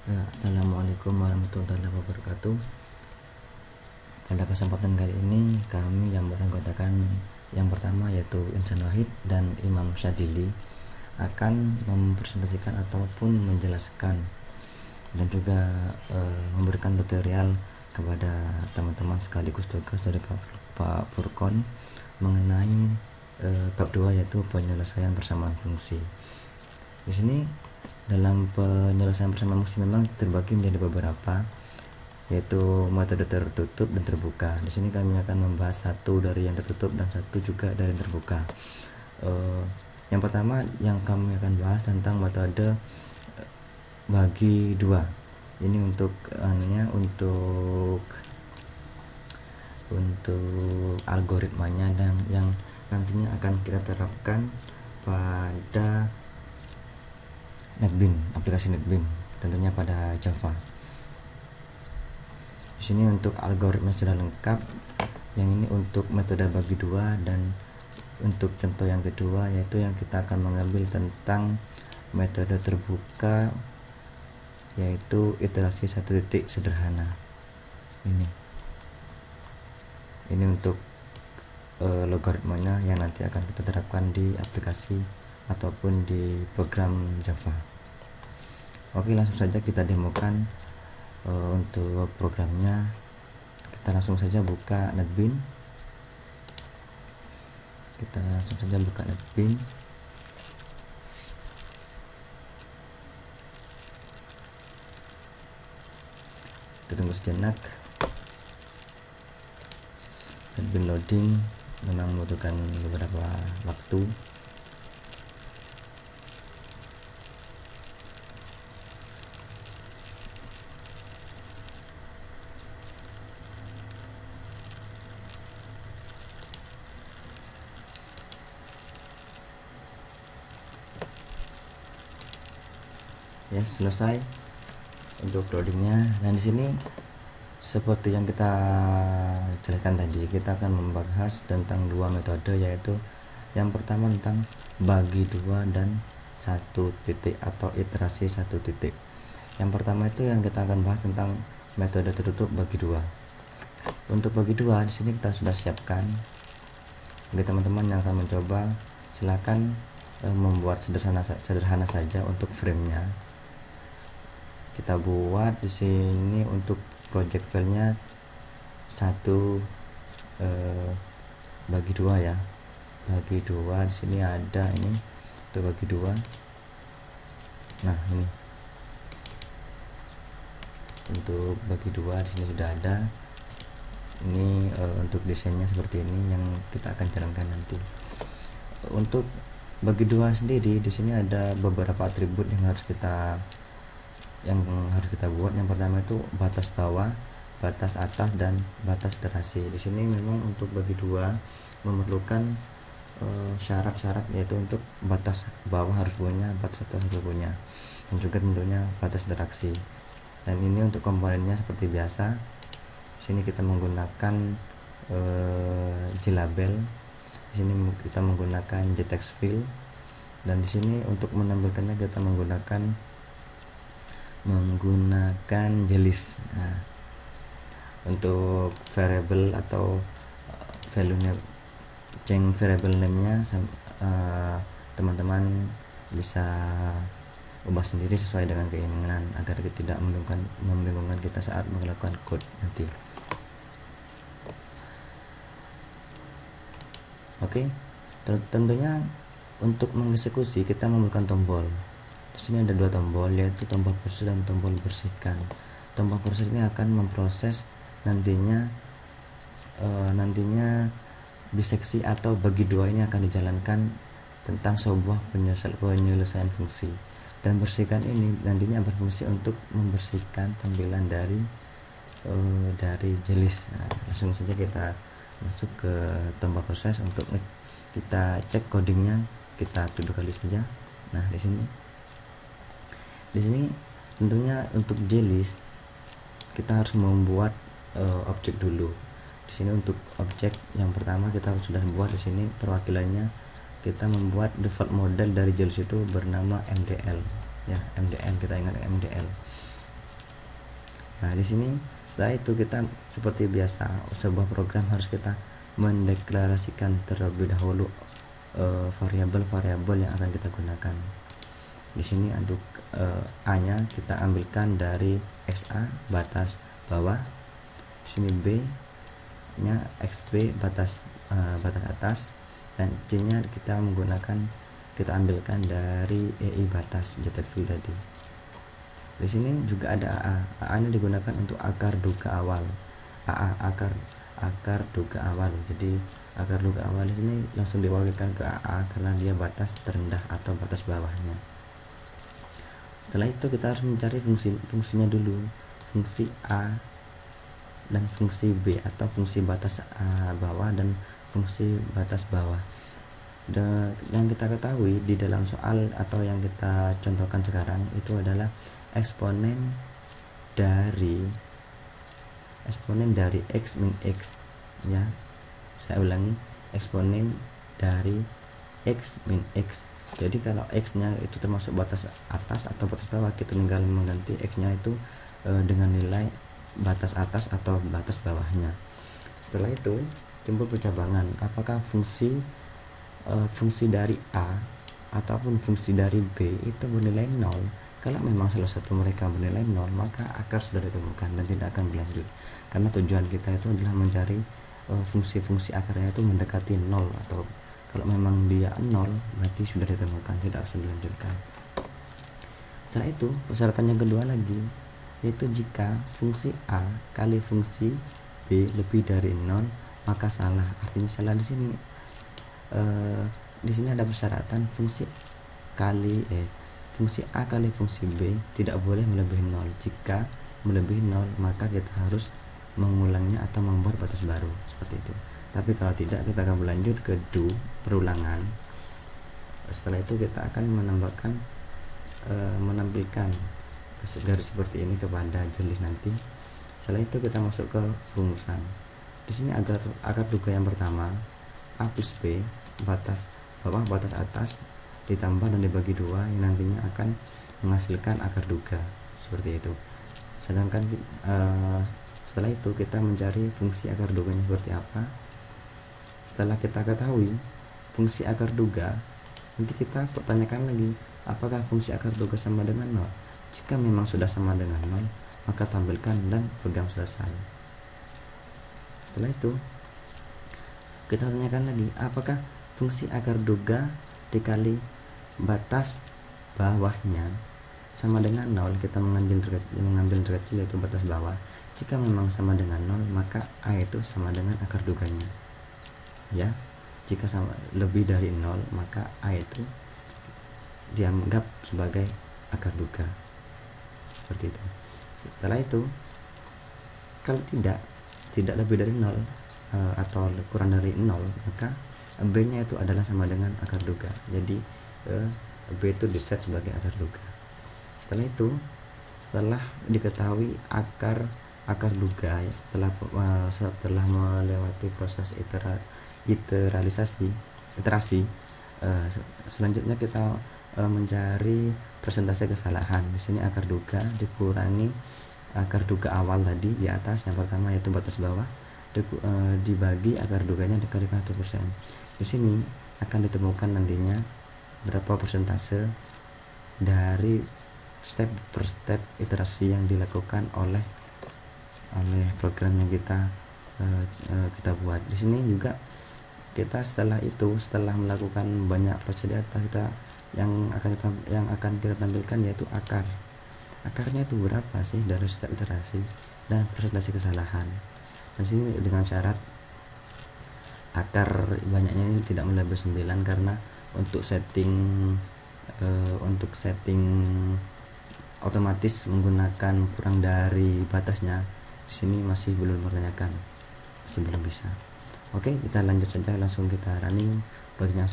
Assalamualaikum warahmatullahi wabarakatuh. Pada kesempatan kali ini kami yang beranggotakan yang pertama yaitu Insan Wahid dan Imam Syadili akan mempresentasikan ataupun menjelaskan dan juga memberikan tutorial kepada teman-teman sekaligus tugas dari Pak Furkon mengenai bab 2 yaitu penyelesaian persamaan fungsi. Di sini dalam penyelesaian persamaan fungsi memang terbagi menjadi beberapa, yaitu metode tertutup dan terbuka. Di sini kami akan membahas satu dari yang tertutup dan satu juga dari yang terbuka. Yang pertama yang kami akan bahas tentang metode bagi dua. Ini untuk algoritmanya dan yang nantinya akan kita terapkan pada NetBeans, aplikasi NetBeans, tentunya pada Java. Di sini untuk algoritma sudah lengkap. Yang ini untuk metode bagi dua, dan untuk contoh yang kedua yaitu yang kita akan mengambil tentang metode terbuka, yaitu iterasi satu titik sederhana. Ini untuk logaritmanya yang nanti akan kita terapkan di aplikasi ataupun di program Java. Oke, langsung saja kita demokan. Untuk programnya kita langsung saja buka NetBeans. Kita tunggu sejenak. NetBeans loading memang membutuhkan beberapa waktu. Ya, selesai untuk loadingnya. Dan di sini seperti yang kita jelaskan tadi, kita akan membahas tentang dua metode, yaitu yang pertama tentang bagi dua dan satu titik atau iterasi satu titik. Yang pertama itu yang kita akan bahas tentang metode tertutup bagi dua. Untuk bagi dua di sini kita sudah siapkan. Bagi teman-teman yang akan mencoba, silakan membuat sederhana saja untuk framenya. Kita buat di sini untuk project filenya satu bagi dua ya. Bagi dua di sini ada ini untuk bagi dua. Nah, ini untuk bagi dua di sini sudah ada. Ini untuk desainnya seperti ini yang kita akan jalankan nanti. Untuk bagi dua sendiri di sini ada beberapa atribut yang harus kita buat. Yang pertama itu batas bawah, batas atas, dan batas iterasi. Di sini memang untuk bagi dua memerlukan syarat-syarat, yaitu untuk batas bawah harus punya, batas atas harus punya, dan juga tentunya batas interaksi. Dan ini untuk komponennya seperti biasa. Di sini kita menggunakan JLabel. Di sini kita menggunakan JTextFill, dan di sini untuk menampilkannya kita menggunakan JList. Nah, untuk variable atau value-nya, variable name-nya teman-teman bisa ubah sendiri sesuai dengan keinginan agar tidak membingungkan kita saat melakukan code nanti. Oke, tentunya untuk mengeksekusi kita memerlukan tombol. Di sini ada dua tombol, yaitu tombol proses dan tombol bersihkan. Tombol proses ini akan memproses nantinya biseksi atau bagi dua ini akan dijalankan tentang sebuah penyelesaian fungsi. Dan bersihkan ini nantinya berfungsi untuk membersihkan tampilan dari JList. Nah, langsung saja kita masuk ke tombol proses untuk kita cek codingnya. Kita 7 kali saja. Nah, di sini tentunya untuk JList kita harus membuat objek dulu. Di sini untuk objek yang pertama kita sudah buat. Di sini perwakilannya kita membuat default model dari JList itu bernama MDL ya, MDL, kita ingat MDL. Nah, di sini setelah itu kita seperti biasa, sebuah program harus kita mendeklarasikan terlebih dahulu variabel-variabel yang akan kita gunakan. Di sini untuk A-nya kita ambilkan dari XA batas bawah, di sini B-nya XB batas atas, dan C-nya kita ambilkan dari EI batas jumlah fill tadi. Di sini juga ada AA. AA-nya digunakan untuk akar duga awal. AA akar duga awal. Jadi akar duga awal di sini langsung diwakilkan ke AA karena dia batas terendah atau batas bawahnya. Setelah itu kita harus mencari fungsinya dulu, fungsi A dan fungsi B atau fungsi batas bawah dan fungsi batas bawah. Dan yang kita ketahui di dalam soal atau yang kita contohkan sekarang itu adalah eksponen dari x min x, ya. Saya ulangi, eksponen dari x min x. Jadi kalau x nya itu termasuk batas atas atau batas bawah, kita tinggal mengganti x nya itu dengan nilai batas atas atau batas bawahnya. Setelah itu timbul percabangan, apakah fungsi dari A ataupun fungsi dari B itu bernilai 0. Kalau memang salah satu mereka bernilai 0, maka akar sudah ditemukan dan tidak akan berlanjut, karena tujuan kita itu adalah mencari fungsi-fungsi akarnya itu mendekati 0, atau kalau memang dia 0 berarti sudah ditemukan, tidak usah dilanjutkan. Setelah itu persyaratan yang kedua lagi, yaitu jika fungsi A kali fungsi B lebih dari 0 maka salah. Artinya salah di sini di sini ada persyaratan fungsi A kali fungsi B tidak boleh melebihi 0. Jika melebihi 0 maka kita harus mengulangnya atau membuat batas baru, seperti itu. Tapi kalau tidak, kita akan berlanjut ke do perulangan. Setelah itu kita akan menampilkan garis seperti ini kepada jenis nanti. Setelah itu kita masuk ke rumusan. Di sini akar duga yang pertama A plus B batas bawah batas atas ditambah dan dibagi 2 yang nantinya akan menghasilkan akar duga, seperti itu. Sedangkan setelah itu kita mencari fungsi akar duganya seperti apa. Setelah kita ketahui fungsi akar duga, nanti kita pertanyakan lagi, apakah fungsi akar duga sama dengan 0? Jika memang sudah sama dengan 0, maka tampilkan dan program selesai. Setelah itu kita tanyakan lagi, apakah fungsi akar duga dikali batas bawahnya sama dengan 0. Kita mengambil terkecil yaitu batas bawah. Jika memang sama dengan 0, maka A itu sama dengan akar duganya, ya. Jika sama lebih dari 0, maka A itu dianggap sebagai akar duga, seperti itu. Setelah itu kalau tidak lebih dari 0 atau kurang dari 0, maka B nya itu adalah sama dengan akar duga. Jadi B itu diset sebagai akar duga. Setelah itu, setelah diketahui akar duga, setelah melewati proses iterasi, selanjutnya kita mencari persentase kesalahan. Di sini akar duga dikurangi akar duga awal tadi di atas, yang pertama yaitu batas bawah, dibagi akar duganya dikali 100%. Di sini akan ditemukan nantinya berapa persentase dari step per step iterasi yang dilakukan oleh program yang kita buat. Di sini juga kita setelah melakukan banyak prosedur yang akan kita tampilkan yaitu akarnya itu berapa sih dari step iterasi dan persentase kesalahan. Di sini dengan syarat akar banyaknya ini tidak melebihi 9, karena untuk setting otomatis menggunakan kurang dari batasnya di sini masih belum dipertanyakan, masih belum bisa. Oke, kita lanjut saja, langsung kita running programnya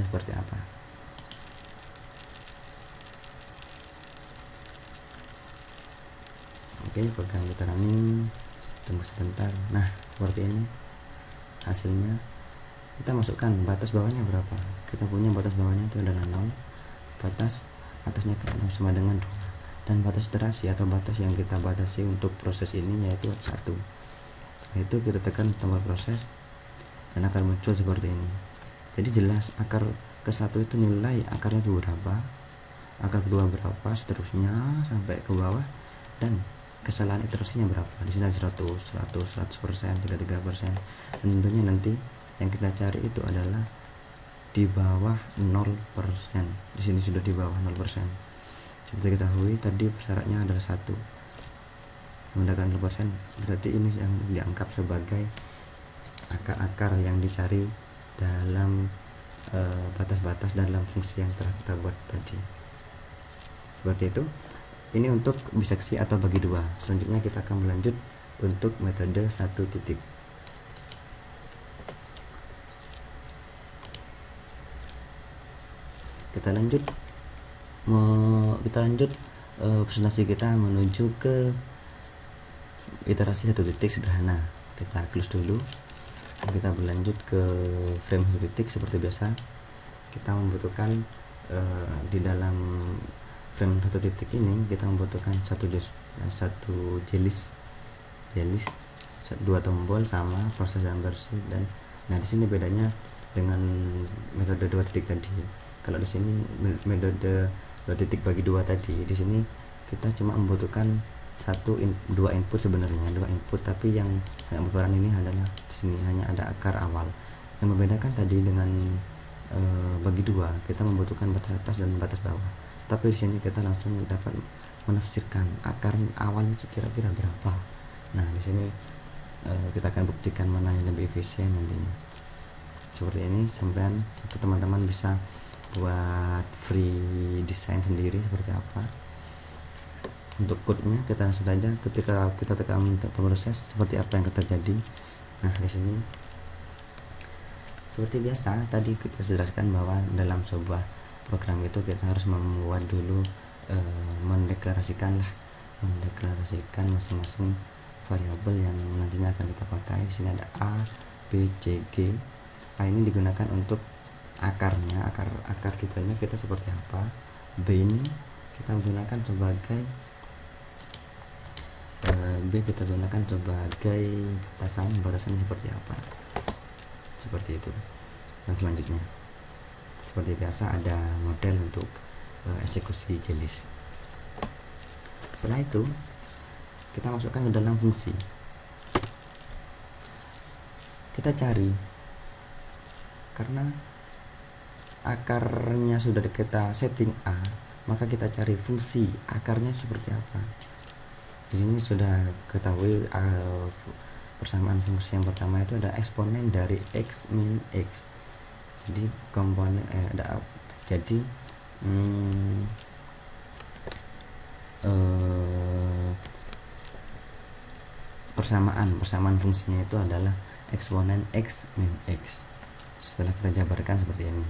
seperti apa. Oke, program kita running, tunggu sebentar. Nah, seperti ini hasilnya. Kita masukkan batas bawahnya berapa. Kita punya batas bawahnya itu adalah 0, batas atasnya sama dengan 2. dan batas iterasi atau batas yang kita batasi untuk proses ini yaitu 1. Itu kita tekan tombol proses dan akan muncul seperti ini. Jadi jelas akar ke-1 itu nilai akarnya itu berapa, akar kedua berapa, seterusnya sampai ke bawah, dan kesalahan iterasinya berapa. Di sini ada 100, 100%, 33%. Dan tentunya nanti yang kita cari itu adalah di bawah 0%. Di sini sudah di bawah 0%. Seperti kita ketahui tadi syaratnya adalah 1. Menggunakan 0%, berarti ini yang dianggap sebagai akar-akar yang dicari dalam batas-batas dalam fungsi yang telah kita buat tadi. Seperti itu. Ini untuk biseksi atau bagi dua. Selanjutnya kita akan berlanjut untuk metode 1 titik. Kita lanjut presentasi kita menuju ke iterasi 1 titik sederhana. Kita close dulu. Kita berlanjut ke frame 1 titik. Seperti biasa kita membutuhkan di dalam frame 1 titik ini kita membutuhkan satu jelis 2 tombol sama proses yang bersih. Dan nah di sini bedanya dengan metode 2 titik tadi. Kalau di sini metode 2 titik bagi 2 tadi, di sini kita cuma membutuhkan 2 input sebenarnya, 2 input, tapi yang sangat berperan ini adalah di sini hanya ada akar awal. Yang membedakan tadi dengan bagi 2, kita membutuhkan batas atas dan batas bawah. Tapi di sini kita langsung dapat menafsirkan akar awalnya kira-kira berapa. Nah, di sini kita akan buktikan mana yang lebih efisien nantinya. Seperti ini, sampean atau teman-teman bisa buat free design sendiri seperti apa. Untuk code-nya kita langsung saja ketika kita tekan proses seperti apa yang terjadi. Nah, di sini seperti biasa tadi kita jelaskan bahwa dalam sebuah program itu kita harus membuat dulu mendeklarasikan masing-masing variabel yang nantinya akan kita pakai. Di sini ada A, B, C, G. A ini digunakan untuk akarnya, akar duganya kita seperti apa. B ini kita gunakan sebagai batasan seperti apa, seperti itu. Dan selanjutnya seperti biasa ada model untuk eksekusi jelis. Setelah itu kita masukkan ke dalam fungsi. Kita cari, karena akarnya sudah kita setting A, maka kita cari fungsi akarnya seperti apa. Di sini sudah ketahui persamaan fungsi yang pertama itu ada eksponen dari x min x. Jadi komponen persamaan fungsinya itu adalah eksponen x min x. Setelah kita jabarkan seperti ini,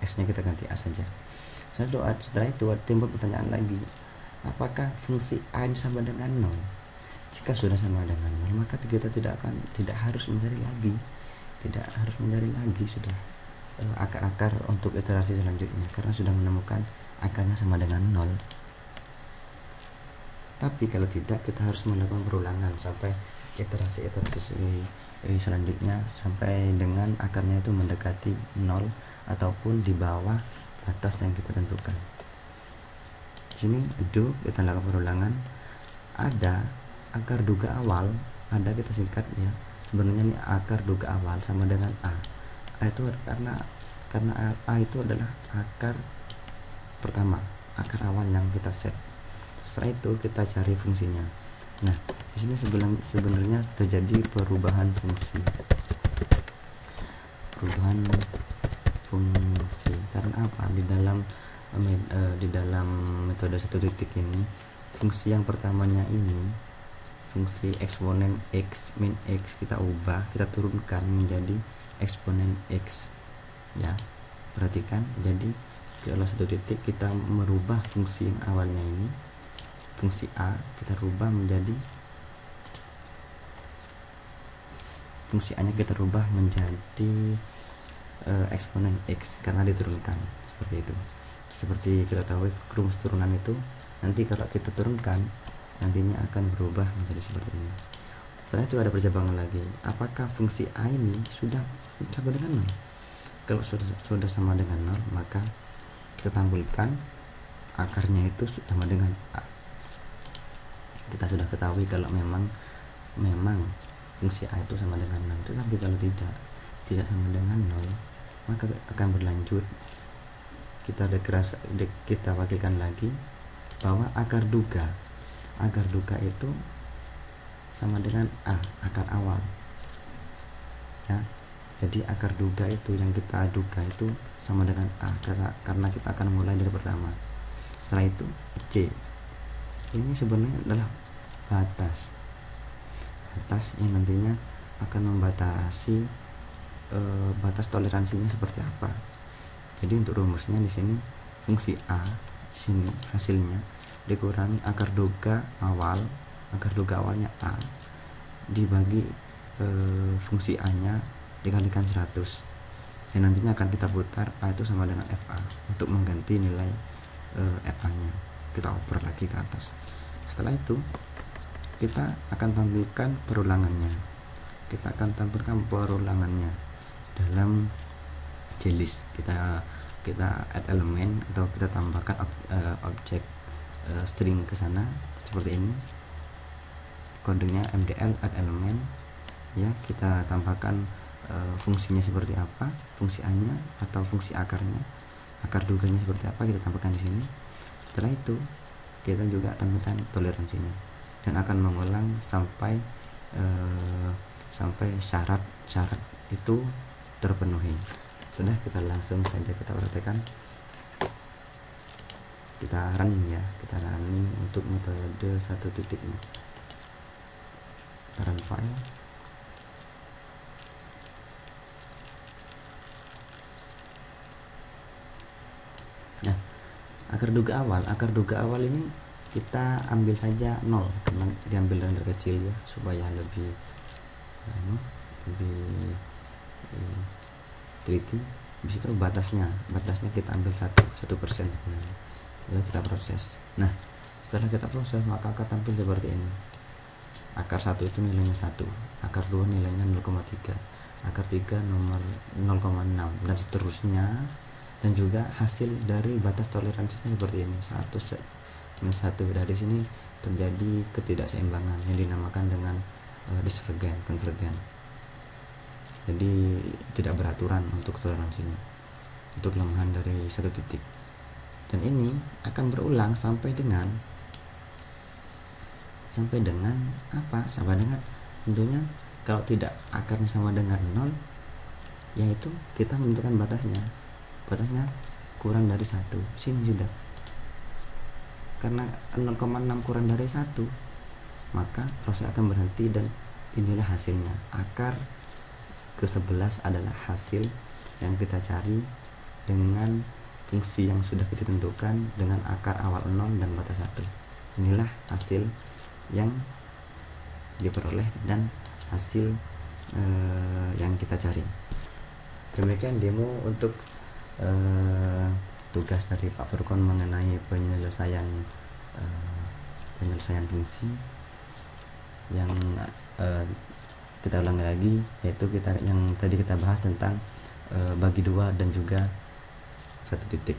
x nya kita ganti a saja. Setelah itu timbul pertanyaan lagi, apakah fungsi a ini sama dengan 0? Jika sudah sama dengan 0, maka kita tidak harus mencari lagi sudah akar-akar untuk iterasi selanjutnya, karena sudah menemukan akarnya sama dengan 0. Tapi kalau tidak, kita harus melakukan perulangan sampai iterasi selanjutnya sampai dengan akarnya itu mendekati 0 ataupun di bawah batas yang kita tentukan. Di sini kita lakukan perulangan. Ada akar duga awal, ada kita singkat ya. Sebenarnya ini akar duga awal sama dengan A. Itu karena A itu adalah akar pertama, akar awal yang kita set. Setelah itu kita cari fungsinya. Nah, di sini sebenarnya terjadi perubahan fungsi. Karena apa? Di dalam metode 1 titik ini, fungsi yang pertamanya ini, fungsi eksponen x min x, kita turunkan menjadi eksponen x. Ya, perhatikan. Jadi kalau 1 titik kita merubah fungsi yang awalnya ini, fungsi A kita rubah menjadi eksponen x karena diturunkan seperti itu. Seperti kita tahu rumus turunan itu Nanti kalau kita turunkan, nantinya akan berubah menjadi seperti ini. Setelah itu ada percabangan lagi, apakah fungsi A ini sudah sama dengan 0? Kalau sudah sama dengan 0, maka kita tampilkan akarnya itu sama dengan A. Kita sudah ketahui kalau memang fungsi A itu sama dengan 0. Tetapi kalau tidak sama dengan 0, maka akan berlanjut. Kita wakilkan lagi bahwa akar duga itu sama dengan A, akar awal ya. Jadi akar duga itu yang kita duga itu sama dengan A, karena kita akan mulai dari pertama. Setelah itu C, ini sebenarnya adalah batas yang nantinya akan membatasi batas toleransinya seperti apa. Jadi untuk rumusnya di sini fungsi A sini hasilnya dikurangi akar duga awalnya A dibagi fungsi A nya dikalikan 100, dan nantinya akan kita putar A itu sama dengan FA untuk mengganti nilai FA nya. Kita oper lagi ke atas. Setelah itu kita akan tampilkan perulangannya dalam JList. Kita add elemen atau kita tambahkan objek string ke sana seperti ini. Kodenya MDL add elemen ya. Kita tambahkan fungsinya seperti apa, fungsi A nya atau fungsi akarnya, akar duganya seperti apa, kita tambahkan di sini. Setelah itu kita juga tambahkan toleransinya dan akan mengulang sampai syarat itu terpenuhi. Sudah, kita langsung saja kita praktekkan. Kita running untuk metode 1 titiknya. Run file. Nah, akar duga awal ini kita ambil saja 0, karena diambil yang terkecil ya, supaya lebih teliti. Di situ batasnya kita ambil 1% sebenarnya. Lalu kita proses. Nah, setelah kita proses maka akan tampil seperti ini. Akar 1 itu nilainya 1, akar 2 nilainya 0,3, akar 3 nomor 0,6 dan seterusnya. Dan juga hasil dari batas toleransinya seperti ini, 1 dari sini terjadi ketidakseimbangan yang dinamakan dengan konvergen. Jadi tidak beraturan untuk toleransinya, untuk kelemahan dari 1 titik. Dan ini akan berulang sampai dengan apa? Sampai dengan tentunya kalau tidak akarnya sama dengan 0, yaitu kita menentukan batasnya kurang dari 1. Sini sudah, karena 0,6 kurang dari 1, maka proses akan berhenti. Dan inilah hasilnya. Akar ke-11 adalah hasil yang kita cari dengan fungsi yang sudah kita tentukan dengan akar awal 0 dan batas 1. Inilah hasil yang diperoleh dan hasil yang kita cari. Demikian demo untuk tugas dari Pak Furqon mengenai penyelesaian fungsi yang kita ulangi lagi, yaitu yang tadi kita bahas tentang bagi 2 dan juga 1 titik.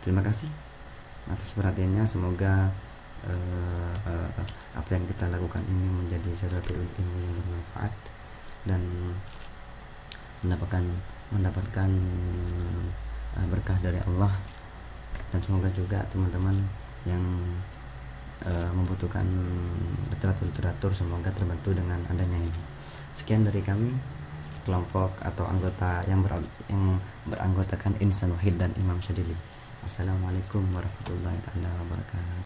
Terima kasih atas perhatiannya. Semoga apa yang kita lakukan ini menjadi sesuatu ilmu yang bermanfaat dan mendapatkan berkah dari Allah. Dan semoga juga teman-teman yang membutuhkan literatur semoga terbantu dengan adanya ini. Sekian dari kami, kelompok atau anggota yang beranggotakan Insan Wahid dan Imam Syadili. Assalamualaikum warahmatullahi wabarakatuh.